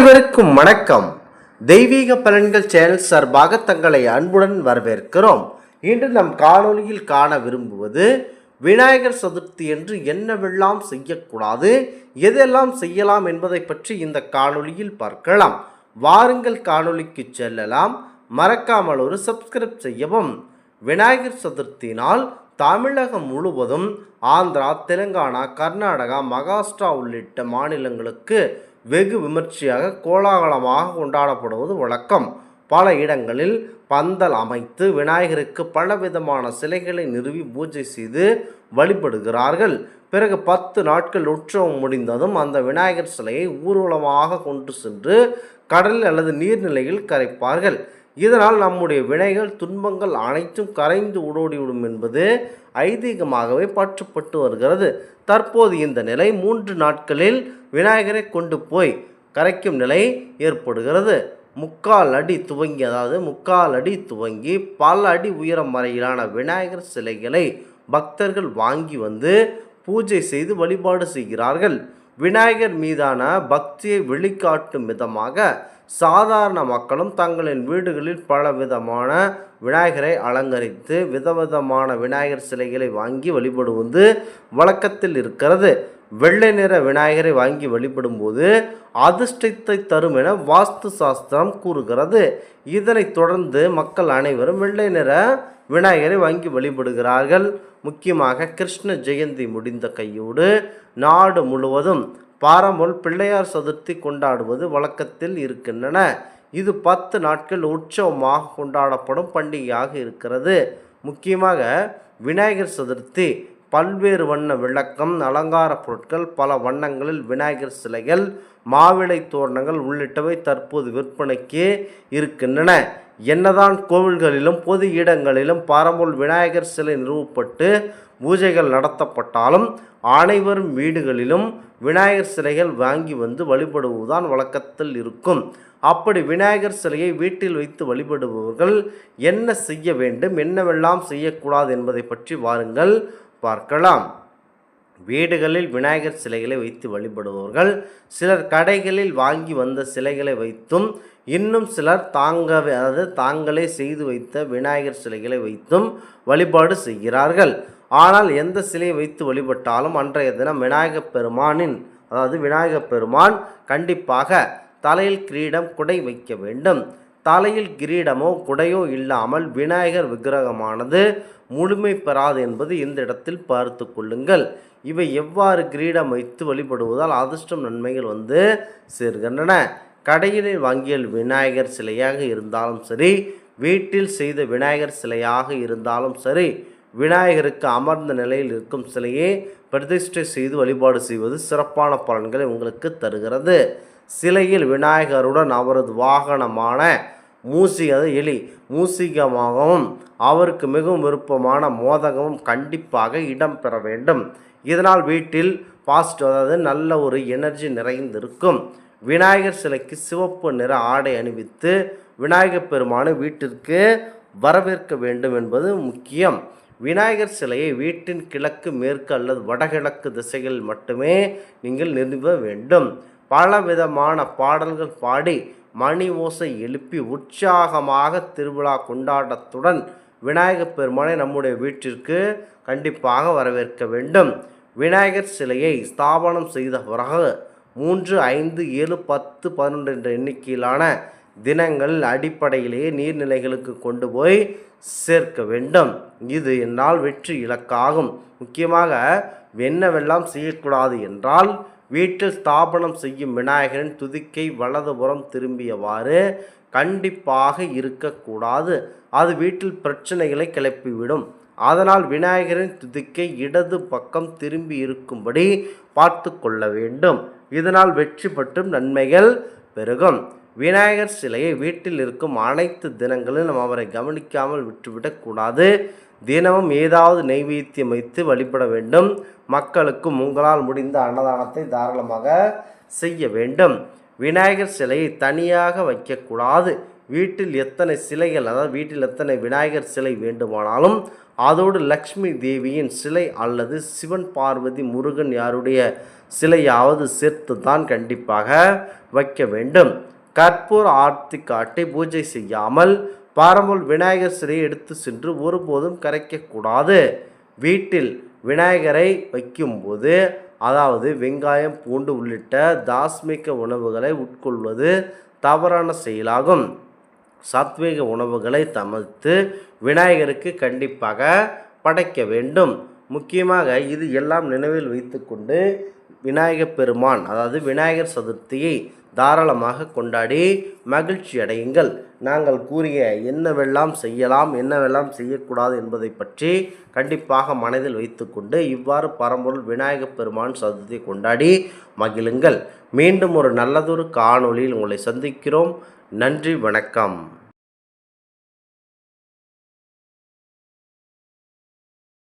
அனைவருக்கும் வணக்கம். தெய்வீக பலன்கள் சேனல் சார்பாக தங்களை அன்புடன் வரவேற்கிறோம். இன்று நம் காணொலியில் காண விரும்புவது விநாயகர் சதுர்த்தி என்று என்னவெல்லாம் செய்யக்கூடாது, எதெல்லாம் செய்யலாம் என்பதை பற்றி இந்த காணொலியில் பார்க்கலாம். வாருங்கள் காணொலிக்கு செல்லலாம். மறக்காமல் ஒரு சப்ஸ்கிரைப் செய்யவும். விநாயகர் சதுர்த்தினால் தமிழகம் முழுவதும் ஆந்திரா, தெலுங்கானா, கர்நாடகா, மகாராஷ்டிரா உள்ளிட்ட மாநிலங்களுக்கு வெகு விமர்சையாக கோலாகலமாக கொண்டாடப்படுவது வழக்கம். பல இடங்களில் பந்தல் அமைத்து விநாயகருக்கு பலவிதமான சிலைகளை நிறுவி பூஜை செய்து வழிபடுகிறார்கள். பிறகு 10 நாட்கள் உற்சவம் முடிந்ததும் அந்த விநாயகர் சிலையை ஊர்வலமாக கொண்டு சென்று கடல் அல்லது நீர்நிலையில் கரைப்பார்கள். இதனால் நம்முடைய வினைகள், துன்பங்கள் அனைத்தும் கரைந்து ஓடிவிடும் என்பது ஐதீகமாகவே பற்றுப்பட்டு வருகிறது. தற்போது இந்த நிலை 3 நாட்களில் விநாயகரை கொண்டு போய் கரைக்கும் நிலை ஏற்படுகிறது. 3/4 அடி துவங்கி பல அடி உயரம் வரையிலான விநாயகர் சிலைகளை பக்தர்கள் வாங்கி வந்து பூஜை செய்து வழிபாடு செய்கிறார்கள். விநாயகர் மீதான பக்தியை வெளிக்காட்டும் விதமாக சாதாரண மக்களும் தங்களின் வீடுகளில் பலவிதமான விநாயகரை அலங்கரித்து விதவிதமான விநாயகர் சிலைகளை வாங்கி வழிபடுவது வழக்கத்தில் இருக்கிறது. வெள்ளை நிற விநாயகரை வாங்கி வழிபடும்போது அதிர்ஷ்டத்தை தரும் என வாஸ்து சாஸ்திரம் கூறுகிறது. இதனைத் தொடர்ந்து மக்கள் அனைவரும் வெள்ளை நிற விநாயகரை வாங்கி வழிபடுகிறார்கள். முக்கியமாக கிருஷ்ண ஜெயந்தி முடிந்த கையோடு நாடு முழுவதும் பாரம்பரிய பிள்ளையார் சதுர்த்தி கொண்டாடுவது வழக்கத்தில் இருக்கின்றன. இது 10 நாட்கள் உற்சவமாக கொண்டாடப்படும் பண்டிகையாக இருக்கிறது. முக்கியமாக விநாயகர் சதுர்த்தி பல்வேறு வண்ண விளக்கம், அலங்கார பொருட்கள், பல வண்ணங்களில் விநாயகர் சிலைகள், மாவிளை தோரணங்கள் உள்ளிட்டவை தற்போது விற்பனைக்கு இருக்கின்றன. என்னதான் கோவில்களிலும் பொது இடங்களிலும் பாரம்பரிய விநாயகர் சிலை நிறுவப்பட்டு பூஜைகள் நடத்தப்பட்டாலும் அனைவரும் வீடுகளிலும் விநாயகர் சிலைகள் வாங்கி வந்து வழிபடுவதுதான் வழக்கத்தில் இருக்கும். அப்படி விநாயகர் சிலையை வீட்டில் வைத்து வழிபடுபவர்கள் என்ன செய்ய வேண்டும், என்னவெல்லாம் செய்யக்கூடாது என்பதை பற்றி வாருங்கள் பார்க்கலாம். வீடுகளில் விநாயகர் சிலைகளை வைத்து வழிபடுபவர்கள் சிலர் கடைகளில் வாங்கி வந்த சிலைகளை வைத்தும், இன்னும் சிலர் தாங்களே செய்து வைத்த விநாயகர் சிலைகளை வைத்தும் வழிபாடு செய்கிறார்கள். ஆனால் எந்த சிலையை வைத்து வழிபட்டாலும் அன்றைய தினம் விநாயகப் பெருமான் கண்டிப்பாக தலையில் கிரீடம், குடை வைக்க வேண்டும். தலையில் கிரீடமோ குடையோ இல்லாமல் விநாயகர் விக்கிரகமானது முழுமை பெறாது என்பது இந்த இடத்தில் பார்த்து கொள்ளுங்கள். இவை எவ்வாறு கிரீடம் வைத்து வழிபடுவதால் அதிர்ஷ்டம், நன்மைகள் வந்து சேர்கின்றன. கடையில் வாங்கிய விநாயகர் சிலையாக இருந்தாலும் சரி, வீட்டில் செய்த விநாயகர் சிலையாக இருந்தாலும் சரி, விநாயகருக்கு அமர்ந்த நிலையில் இருக்கும் சிலையை பிரதிஷ்டை செய்து வழிபாடு செய்வது சிறப்பான பலன்களை உங்களுக்கு தருகிறது. சிலையில் விநாயகருடன் அவரது வாகனமான மூசிகமாகவும் அவருக்கு மிகவும் விருப்பமான மோதகமும் கண்டிப்பாக இடம்பெற வேண்டும். இதனால் வீட்டில் நல்ல ஒரு எனர்ஜி நிறைந்திருக்கும். விநாயகர் சிலைக்கு சிவப்பு நிற ஆடை அணிவித்து விநாயகர் பெருமானை வீட்டிற்கு வரவேற்க வேண்டும் என்பது முக்கியம். விநாயகர் சிலையை வீட்டின் கிழக்கு, மேற்கு அல்லது வடகிழக்கு திசைகளில் மட்டுமே நீங்கள் நிறுவ வேண்டும். பலவிதமான பாடல்கள் பாடி மணி ஓசை எழுப்பி உற்சாகமாக திருவிழா கொண்டாட்டத்துடன் விநாயகர் பெருமானை நம்முடைய வீட்டிற்கு கண்டிப்பாக வரவேற்க வேண்டும். விநாயகர் சிலையை ஸ்தாபனம் செய்த பிறகு 3, 5, 7, 10, 11 என்ற எண்ணிக்கையிலான தினங்கள் அடிப்படையிலேயே நீர்நிலைகளுக்கு கொண்டு போய் சேர்க்க வேண்டும். இது என்னால் வெற்றி இலக்காகும். முக்கியமாக என்னவெல்லாம் செய்யக்கூடாது என்றால், வீட்டில் ஸ்தாபனம் செய்யும் விநாயகரின் துதிக்கை வலதுபுறம் திரும்பியவாறு கண்டிப்பாக இருக்கக்கூடாது. அது வீட்டில் பிரச்சனைகளை கிளப்பிவிடும். அதனால் விநாயகரின் துதிக்கை இடது பக்கம் திரும்பி இருக்கும்படி பார்த்து கொள்ள வேண்டும். இதனால் வெற்றி மற்றும் நன்மைகள் பெருகும். விநாயகர் சிலையை வீட்டில் இருக்கும் அனைத்து தினங்களிலும் அவரை கவனிக்காமல் விட்டுவிடக்கூடாது. தினமும் ஏதாவது நைவேத்தியம் வைத்து வழிபட வேண்டும். மக்களுக்கும் உங்களால் முடிந்த அன்னதானத்தை தாராளமாக செய்ய வேண்டும். விநாயகர் சிலையை தனியாக வைக்கக்கூடாது. வீட்டில் எத்தனை சிலைகள், அதாவது வீட்டில் எத்தனை விநாயகர் சிலை வேண்டுமானாலும் அதோடு லக்ஷ்மி தேவியின் சிலை அல்லது சிவன் பார்வதி முருகன் யாருடைய சிலையாவது சேர்த்து தான் கண்டிப்பாக வைக்க வேண்டும். கற்பூர ஆர்த்தி காட்டி பூஜை செய்யாமல் பாரம்பரிய விநாயகர் சிலையை எடுத்து சென்று ஒருபோதும் கரைக்கக்கூடாது. வீட்டில் விநாயகரை வைக்கும்போது அதாவது வெங்காயம் பூண்டு உள்ளிட்ட தாஸ்மிக உணவுகளை உட்கொள்வது தவறான செயலாகும். சாத்வீக உணவுகளை தவிர்த்து விநாயகருக்கு கண்டிப்பாக படைக்க வேண்டும். முக்கியமாக இது எல்லாம் நினைவில் வைத்துக்கொண்டு விநாயகர் பெருமான் அதாவது விநாயகர் சதுர்த்தியை தாராளமாக கொண்டாடி மகிழ்ச்சி அடையுங்கள். நாங்கள் கூறிய என்னவெல்லாம் செய்யலாம் என்னவெல்லாம் செய்யக்கூடாது என்பதை பற்றி கண்டிப்பாக மனதில் வைத்துக்கொண்டு இவ்வாறு பரம்பொருள் விநாயகர் பெருமான் சதுர்த்தியை கொண்டாடி மகிழுங்கள். மீண்டும் ஒரு நல்லதொரு காணொளியில் உங்களை சந்திக்கிறோம். நன்றி, வணக்கம்.